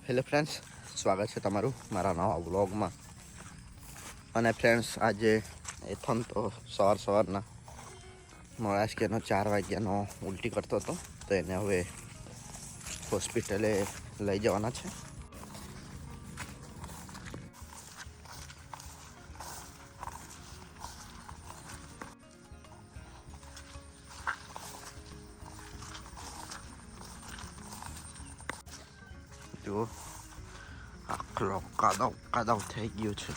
Hello friends, સ્વાગત છે તમારું મારા નવા વ્લોગમાં. અને ફ્રેન્ડ્સ, આજે એથોન તો સવારના મોડાસકેનો 4 વાગ્યાનો ઉલટી કરતો હતો, તો એને હવે હોસ્પિટલે લઈ જવાના છે. જો આખલો કાદવ થઈ ગયો છે.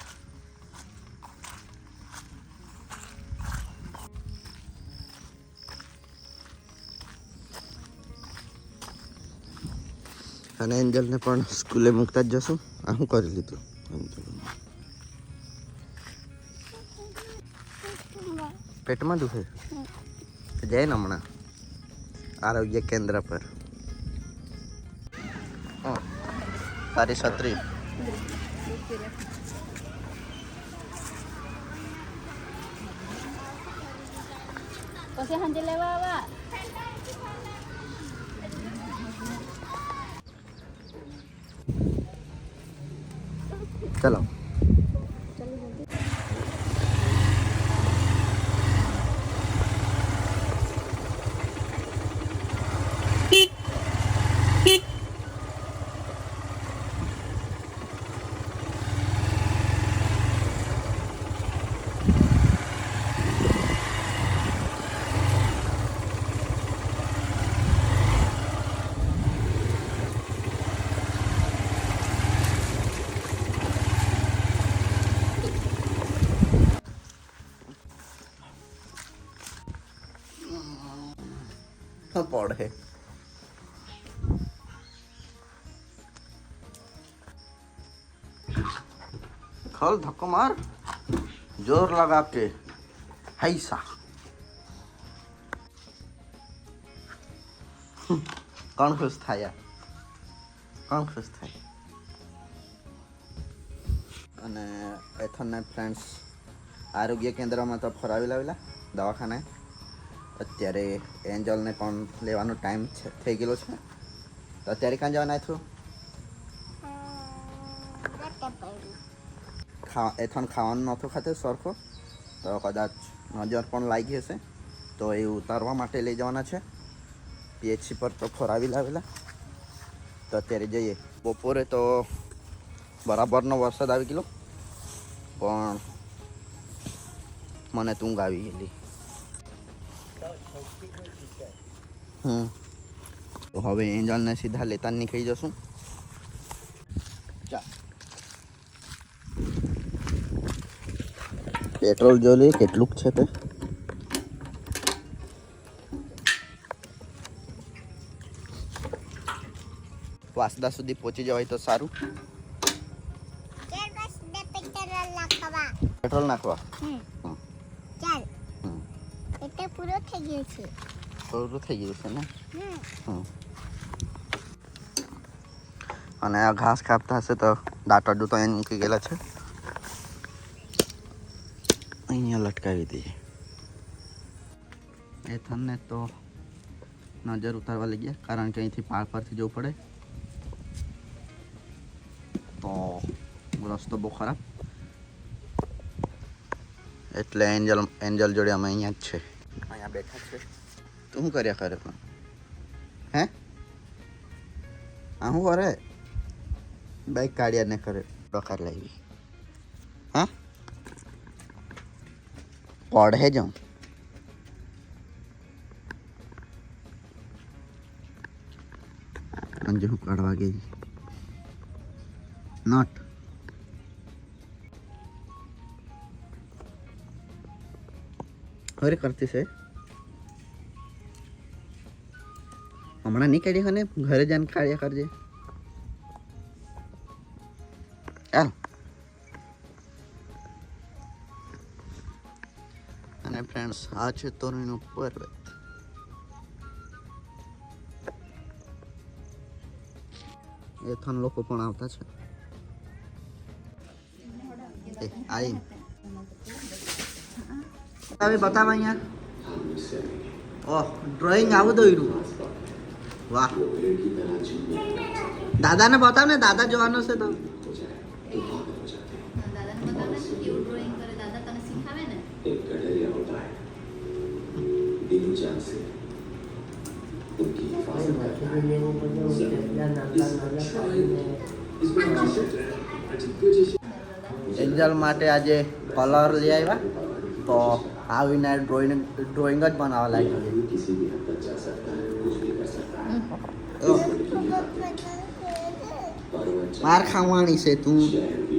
અને એન્જલને પણ સ્કૂલે મૂકતા જ જશું. આ શું કરી લીધું? પેટમાં દુખે જાય ને હમણાં આરોગ્ય કેન્દ્ર પર. તારી છત્રી પછી હાંજે લેવા આવા. ચલો. પડે ખલ ધક્કો માર, જોર લગા કે હૈસા. કોણ ખુશ થાય? કોણ ખુશ થાય? અને એથોનને ફ્રેન્ડ્સ આરોગ્ય કેન્દ્રમાં તો ફરાવી લાવેલા દવાખાને. અત્યારે એન્જલને પણ લેવાનો ટાઈમ થઈ ગયેલો છે. તો અત્યારે ક્યાં જવાના છું? એથોન ખાવાનું નહોતું ખાતું સરખો, તો કદાચ નજર પણ લાગી હશે, તો એ ઉતારવા માટે લઈ જવાના છે પીએચસી પર. તો ફરાવી લાવેલા. તો અત્યારે જઈએ. બપોરે તો બરાબરનો વરસાદ આવી ગયેલો, પણ મને ઊંઘ આવી ગયેલી. તો હવે એન્જલને સીધા લેતા નીકળી જશું. પેટ્રોલ જો લે કેટલું છે તે. વાસદા સુધી પહોંચી જવાય તો સારું. પેટ્રોલ નાખવા ચાલ, એટલે પૂરો થઈ ગયો છે. પૂરું થઈ ગયું છે ને. અને આ ઘાસ કાપતા હશે તો દાંતરડું તો એને મૂકી ગયેલા છે. અહીંયા લટકાવી દઈએ. એથોનને તો નજર ઉતારવા લઈ ગયા, કારણ કે અહીંથી પાળ પરથી જવું પડે, તો રસ્તો બહુ ખરાબ. એટલે એન્જલ જોડે અમે અહીંયા જ છે. અહીંયા બેઠા છે. તું શું કર્યા કરે પણ? હે આ શું કરે? બાઈક કાઢ્યા ને કરે ડકાર લાવી. હા પઢે જાઉં. અંજુ હું કાઢવા ગઈ નોટ. અરે કરતી છે હમણાં નહીં કાઢી. ને ઘરે જઈને કાઢ્યા કરજે. ચાલ. અને ફ્રેન્ડ્સ, આ છે તોરણીનો પર્વત. એથોન લોકો પણ આવતા છે. આવી બતાવ અહીંયા. ઓહ, ડ્રોઈંગ આવું દોર્યું. વાહ દાદાને બતાવ ને દાદા જોવાનો છે તો દાદાને બતાવે ને કેવું ડ્રોઈંગ કરે દાદા તને શીખાવે ને एक कटहरिया होता है दिनू जान से उनकी हिफाजत करता है इसमें એન્જલ માટે આજે કલર લઈ આવ્યા તો આવીને ડ્રોઈંગ જ બનાવવા લાગ્યો किसी भी हद तक जा सकता है कुछ भी कर सकता है માર ખાવાની છે તું शहर